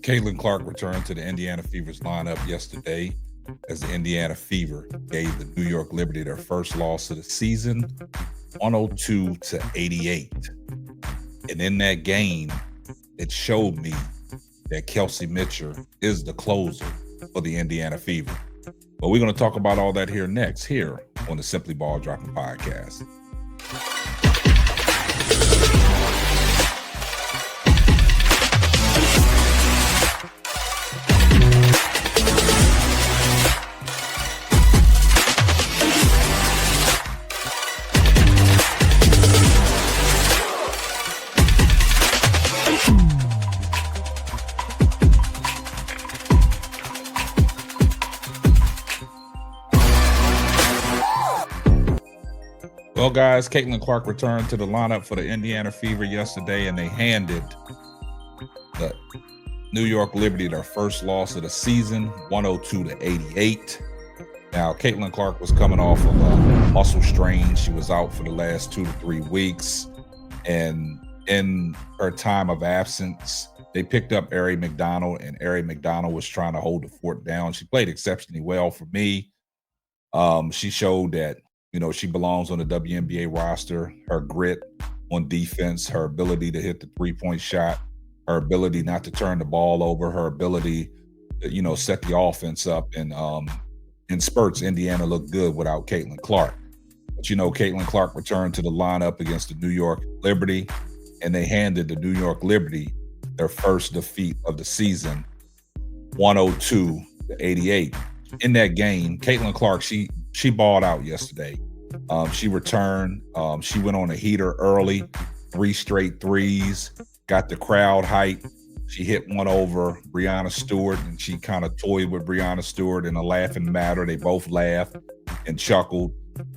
Caitlin Clark returned to the Indiana Fevers lineup yesterday as the Indiana Fever gave the New York Liberty their first loss of the season, 102-88. And in that game, it showed me that Kelsey Mitchell is the closer for the Indiana Fever. But we're going to talk about all that here next, here on the Simply Ball Dropping Podcast. Well, guys, Caitlin Clark returned to the lineup for the Indiana Fever yesterday, and they handed the New York Liberty their first loss of the season, 102-88. Now, Caitlin Clark was coming off of a muscle strain. She was out for the last 2 to 3 weeks, and in her time of absence, they picked up Ari McDonald, and Ari McDonald was trying to hold the fort down. She played exceptionally well for me. She showed that she belongs on the WNBA roster. Her grit on defense, her ability to hit the three-point shot, her ability not to turn the ball over, her ability to, set the offense up. And in spurts, Indiana looked good without Caitlin Clark. But, Caitlin Clark returned to the lineup against the New York Liberty, and they handed the New York Liberty their first defeat of the season, 102-88. In that game, Caitlin Clark, she balled out yesterday. She returned. She went on a heater early, 3 straight threes, got the crowd hype. She hit one over Breanna Stewart, and she kind of toyed with Breanna Stewart in a laughing matter. They both laughed and chuckled.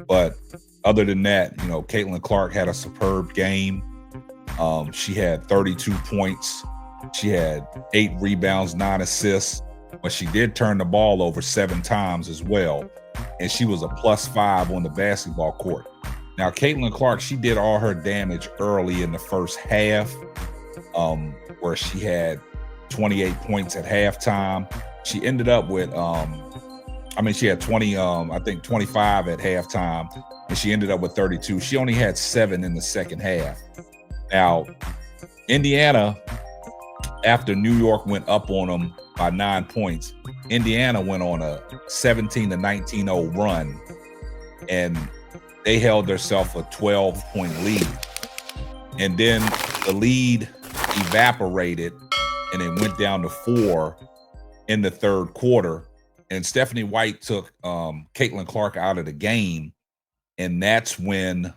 But other than that, Caitlin Clark had a superb game. She had 32 points. She had 8 rebounds, 9 assists. But she did turn the ball over 7 times as well. And she was a +5 on the basketball court. Now, Caitlin Clark, she did all her damage early in the first half, where she had 28 points at halftime. She ended up with, she had 25 at halftime, and she ended up with 32. She only had 7 in the second half. Now, Indiana, after New York went up on them by 9 points, Indiana went on a 17-19-0 run, and they held themselves a 12-point lead. And then the lead evaporated, and it went down to 4 in the third quarter. And Stephanie White took Caitlin Clark out of the game, and that's when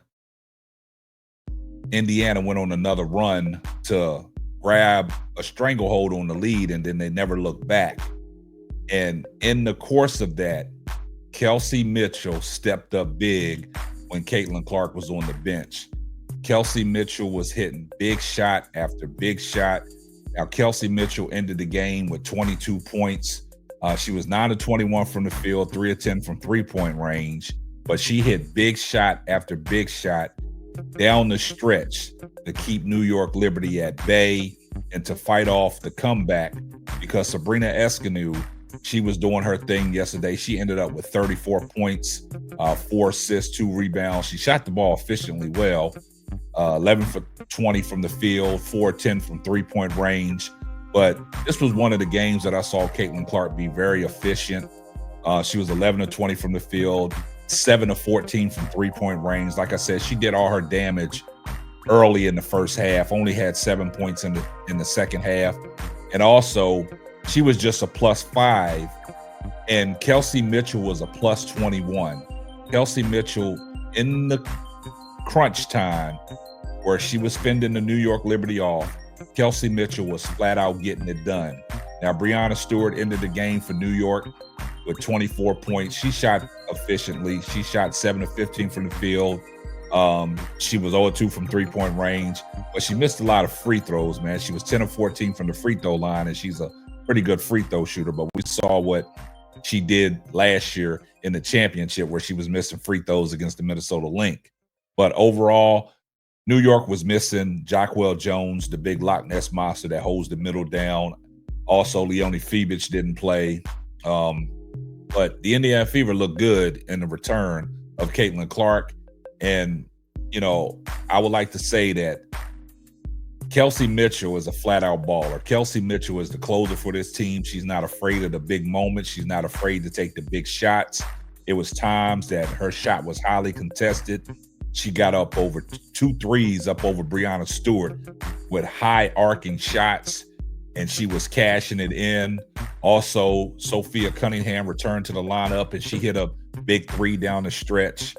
Indiana went on another run to grab a stranglehold on the lead, and then they never looked back. And in the course of that, Kelsey Mitchell stepped up big when Caitlin Clark was on the bench. Kelsey Mitchell was hitting big shot after big shot. Now, Kelsey Mitchell ended the game with 22 points. She was 9 of 21 from the field, 3 of 10 from three-point range, but she hit big shot after big shot down the stretch to keep New York Liberty at bay and to fight off the comeback, because Sabrina Eskenaw, she was doing her thing yesterday. She ended up with 34 points, 4 assists, 2 rebounds. She shot the ball efficiently well, 11 for 20 from the field, 4 of 10 from three-point range. But this was one of the games that I saw Caitlin Clark be very efficient. She was 11 of 20 from the field, 7 of 14 from three-point range. Like I said, she did all her damage early in the first half, only had 7 points in the second half. And also, she was just a +5, and Kelsey Mitchell was a +21. Kelsey Mitchell, in the crunch time where she was fending the New York Liberty off, Kelsey Mitchell was flat out getting it done. Now, Breanna Stewart ended the game for New York with 24 points. She shot efficiently. She shot 7 of 15 from the field. She was 0 of 2 from three-point range, but she missed a lot of free throws, man. She was 10 of 14 from the free throw line, and she's a pretty good free throw shooter. But we saw what she did last year in the championship, where she was missing free throws against the Minnesota Lynx. But overall, New York was missing Jacquel Jones, the big Loch Ness monster that holds the middle down. Also, Leone Fevich didn't play. But the Indiana Fever looked good in the return of Caitlin Clark. And, I would like to say that Kelsey Mitchell is a flat-out baller. Kelsey Mitchell is the closer for this team. She's not afraid of the big moments. She's not afraid to take the big shots. It was times that her shot was highly contested. She got up over 2 threes up over Breanna Stewart with high arcing shots, and she was cashing it in. Also, Sophia Cunningham returned to the lineup, and she hit a big 3 down the stretch.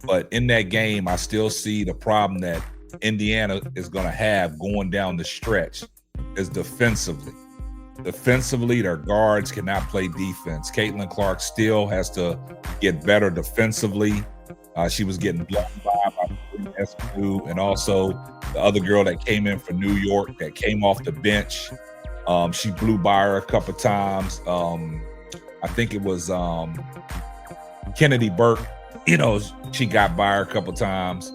But in that game, I still see the problem that Indiana is going to have going down the stretch is defensively. Defensively, their guards cannot play defense. Caitlin Clark still has to get better defensively. She was getting blown by SQ, and also the other girl that came in from New York that came off the bench. She blew by her a couple times. I think it was Kennedy Burke. She got by her a couple times.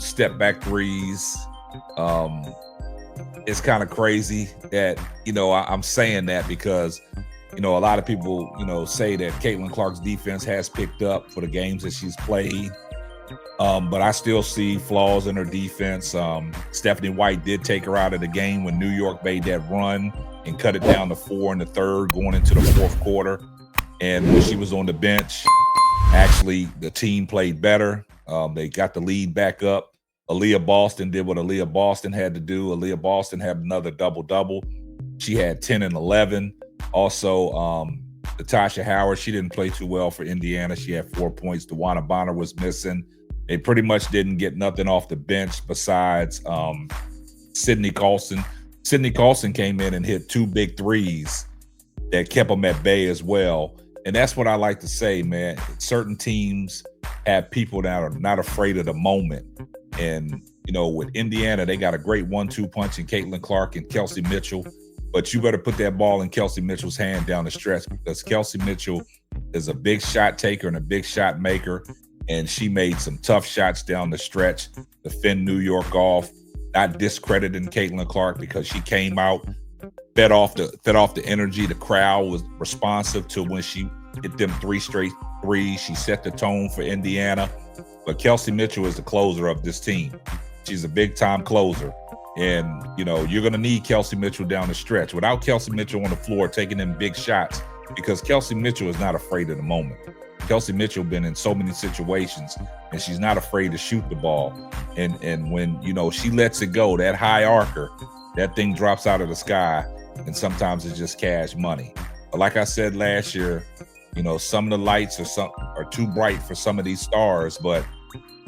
Step back threes. It's kind of crazy that, I'm saying that because, a lot of people, say that Caitlin Clark's defense has picked up for the games that she's played. But I still see flaws in her defense. Stephanie White did take her out of the game when New York made that run and cut it down to 4 in the third going into the fourth quarter. And when she was on the bench, actually the team played better. They got the lead back up. Aaliyah Boston did what Aaliyah Boston had to do. Aaliyah Boston had another double-double. She had 10 and 11. Also, Natasha Howard, she didn't play too well for Indiana. She had 4 points. DeWanna Bonner was missing. They pretty much didn't get nothing off the bench besides Sydney Colson. Sydney Colson came in and hit 2 big threes that kept them at bay as well. And that's what I like to say, man. Certain teams have people that are not afraid of the moment. And, with Indiana, they got a great 1-2 punch in Caitlin Clark and Kelsey Mitchell. But you better put that ball in Kelsey Mitchell's hand down the stretch because Kelsey Mitchell is a big shot taker and a big shot maker. And she made some tough shots down the stretch to fend New York off, not discrediting Caitlin Clark because she came out, fed off the energy. The crowd was responsive to when she hit them 3 straight threes. She set the tone for Indiana. But Kelsey Mitchell is the closer of this team. She's a big-time closer. And, you're going to need Kelsey Mitchell down the stretch. Without Kelsey Mitchell on the floor taking them big shots, because Kelsey Mitchell is not afraid of the moment. Kelsey Mitchell been in so many situations, and she's not afraid to shoot the ball. And when, she lets it go, that high arcer, that thing drops out of the sky, and sometimes it's just cash money. But like I said last year, some of the lights are too bright for some of these stars, but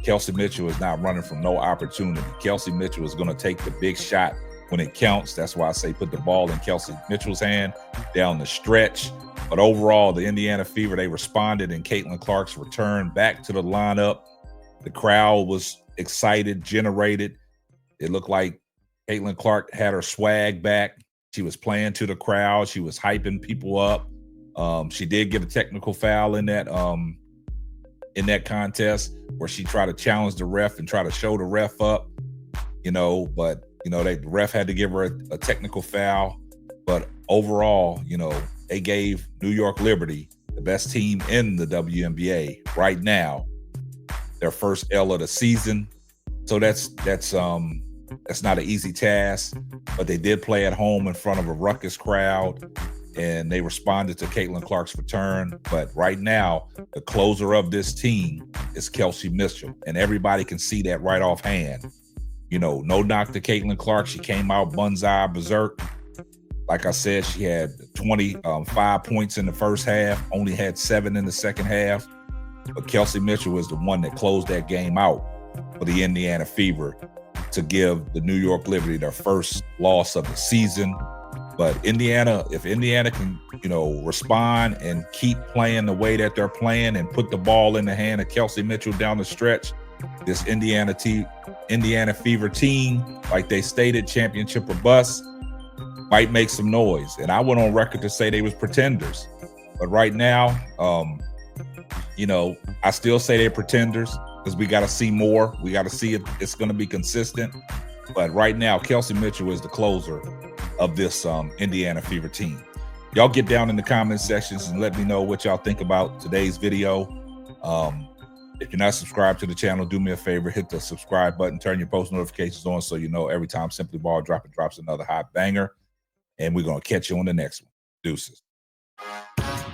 Kelsey Mitchell is not running from no opportunity. Kelsey Mitchell is going to take the big shot when it counts. That's why I say put the ball in Kelsey Mitchell's hand down the stretch. But overall, the Indiana Fever, they responded in Caitlin Clark's return back to the lineup. The crowd was excited, generated. It looked like Caitlin Clark had her swag back. She was playing to the crowd. She was hyping people up. She did get a technical foul in that contest where she tried to challenge the ref and try to show the ref up, but the ref had to give her a technical foul. But overall, they gave New York Liberty, the best team in the WNBA right now, their first L of the season. So that's not an easy task, but they did play at home in front of a ruckus crowd. And they responded to Caitlin Clark's return. But right now, the closer of this team is Kelsey Mitchell. And everybody can see that right offhand. No knock to Caitlin Clark. She came out bonsai berserk. Like I said, she had 25 points in the first half, only had 7 in the second half. But Kelsey Mitchell was the one that closed that game out for the Indiana Fever to give the New York Liberty their first loss of the season. But if Indiana can, respond and keep playing the way that they're playing and put the ball in the hand of Kelsey Mitchell down the stretch, this Indiana Fever team, like they stated, championship or bust, might make some noise. And I went on record to say they was pretenders. But right now, I still say they're pretenders because we got to see more. We got to see if it's going to be consistent. But right now, Kelsey Mitchell is the closer of this Indiana Fever team. Y'all get down in the comment sections and let me know what y'all think about today's video. If you're not subscribed to the channel, do me a favor, hit the subscribe button, turn your post notifications on so you know every time Simply Ball drops another hot banger. And we're going to catch you on the next one. Deuces.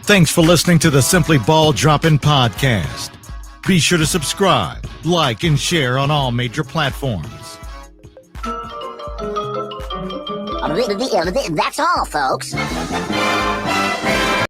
Thanks for listening to the Simply Ball Droppin' podcast. Be sure to subscribe, like, and share on all major platforms. That's all, folks.